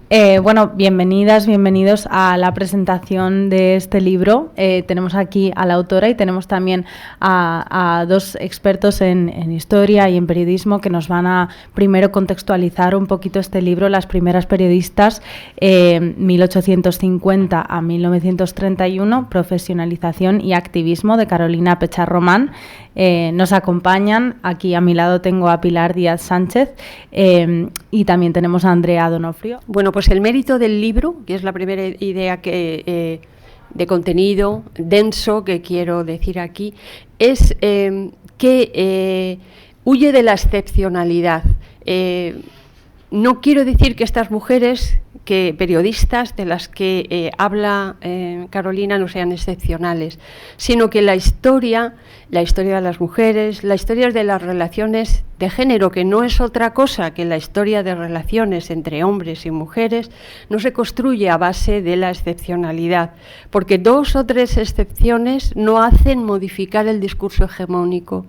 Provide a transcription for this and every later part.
Bueno, bienvenidas, bienvenidos a la presentación de este libro. Tenemos aquí a la autora y tenemos también a dos expertos en historia y en periodismo que nos van a primero contextualizar un poquito este libro, las primeras periodistas, 1850 a 1931, profesionalización y activismo, de Carolina Pecharromán. Nos acompañan, aquí a mi lado tengo a Pilar Díaz Sánchez y también tenemos a Andrea Donofrio. Bueno, pues el mérito del libro, que es la primera idea de contenido denso que quiero decir aquí, es que huye de la excepcionalidad. No quiero decir que estas mujeres, periodistas de las que habla Carolina, no sean excepcionales, sino que la historia de las mujeres, la historia de las relaciones de género, que no es otra cosa que la historia de relaciones entre hombres y mujeres, no se construye a base de la excepcionalidad, porque 2 o 3 excepciones no hacen modificar el discurso hegemónico,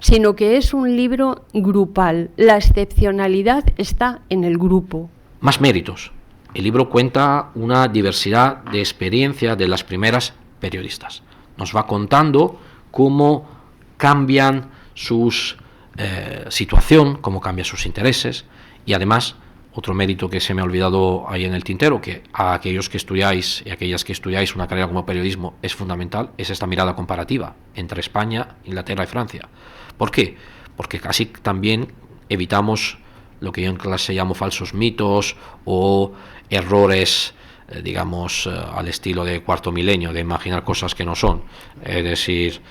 sino que es un libro grupal. La excepcionalidad está en el grupo. Más méritos. El libro cuenta una diversidad de experiencias de las primeras periodistas. Nos va contando cómo cambian sus situación, cómo cambian sus intereses, y además, otro mérito que se me ha olvidado ahí en el tintero, que a aquellos que estudiáis y aquellas que estudiáis una carrera como periodismo es fundamental, es esta mirada comparativa entre España, Inglaterra y Francia. ¿Por qué? Porque casi también evitamos lo que yo en clase llamo falsos mitos o errores, digamos, al estilo de cuarto milenio, de imaginar cosas que no son. Es decir,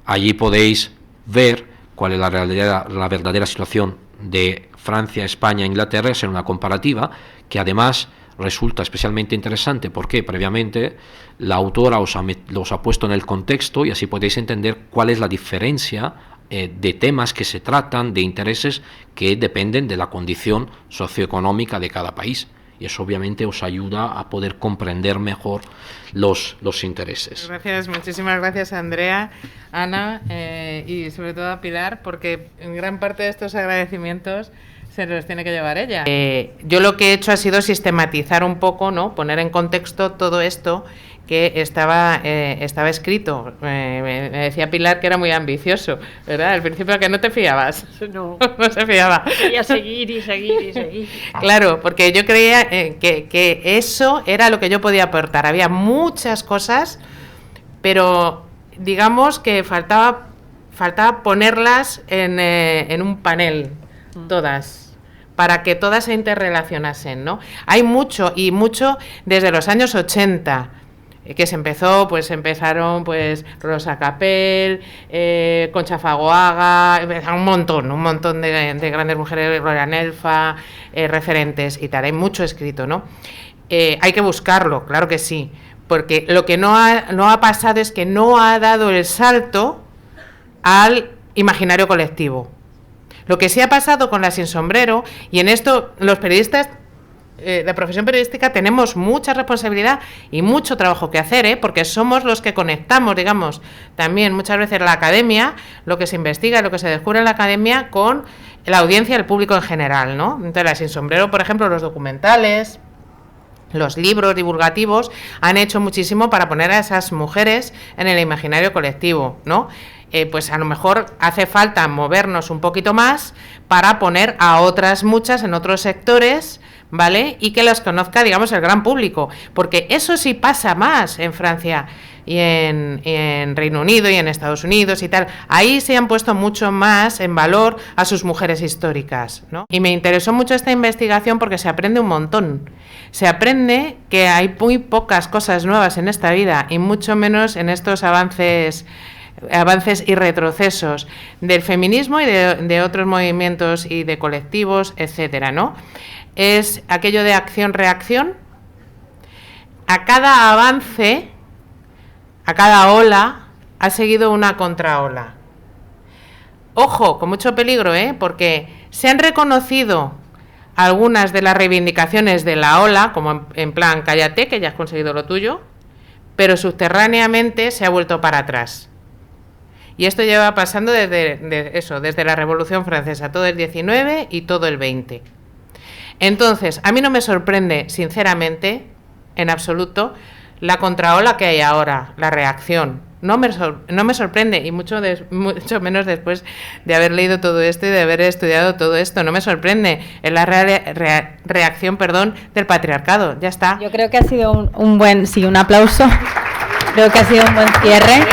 allí podéis ver cuál es la verdadera situación de Francia, España e Inglaterra, es en una comparativa que además resulta especialmente interesante porque previamente la autora os ha puesto en el contexto y así podéis entender cuál es la diferencia de temas que se tratan, de intereses que dependen de la condición socioeconómica de cada país. Y eso obviamente os ayuda a poder comprender mejor los intereses. Gracias, muchísimas gracias Andrea, Ana y sobre todo a Pilar, porque en gran parte de estos agradecimientos se los tiene que llevar ella. Yo lo que he hecho ha sido sistematizar un poco, ¿no? Poner en contexto todo esto que estaba escrito. Me decía Pilar que era muy ambicioso, ¿verdad? Al principio que no te fiabas. No, no se fiaba. Quería seguir y seguir y seguir. Claro, porque yo creía que eso era lo que yo podía aportar. Había muchas cosas, pero digamos que faltaba ponerlas en un panel, todas, para que todas se interrelacionasen, ¿no? Hay mucho desde los años 80 que empezaron Rosa Capel, Concha Fagoaga, un montón de grandes mujeres, Gloria Nelfa, referentes y tal. Hay mucho escrito, ¿no? Hay que buscarlo, claro que sí, porque lo que no ha pasado es que no ha dado el salto al imaginario colectivo. Lo que sí ha pasado con la Sin Sombrero, y en esto los periodistas, la profesión periodística, tenemos mucha responsabilidad y mucho trabajo que hacer, porque somos los que conectamos, digamos, también muchas veces la academia, lo que se investiga, lo que se descubre en la academia, con la audiencia, el público en general, ¿no? Entonces, la Sin Sombrero, por ejemplo, los documentales, los libros divulgativos han hecho muchísimo para poner a esas mujeres en el imaginario colectivo, ¿no? Pues a lo mejor hace falta movernos un poquito más para poner a otras muchas en otros sectores, ¿vale? Y que las conozca, digamos, el gran público, porque eso sí pasa más en Francia y en Reino Unido y en Estados Unidos y tal. Ahí se han puesto mucho más en valor a sus mujeres históricas, ¿no? Y me interesó mucho esta investigación porque se aprende un montón. Se aprende que hay muy pocas cosas nuevas en esta vida y mucho menos en estos avances y retrocesos del feminismo y de otros movimientos y de colectivos, etcétera, ¿no? Es aquello de acción-reacción. A cada avance, a cada ola, ha seguido una contraola. Ojo, con mucho peligro, porque se han reconocido algunas de las reivindicaciones de la ola, como en plan, cállate, que ya has conseguido lo tuyo, pero subterráneamente se ha vuelto para atrás. Y esto lleva pasando desde la Revolución Francesa, todo el 19 y todo el 20. Entonces, a mí no me sorprende, sinceramente, en absoluto, la contraola que hay ahora, la reacción. No me sorprende, y mucho menos después de haber leído todo esto y de haber estudiado todo esto. No me sorprende. Es la reacción, del patriarcado. Ya está. Yo creo que ha sido un buen, sí, un aplauso. Creo que ha sido un buen cierre.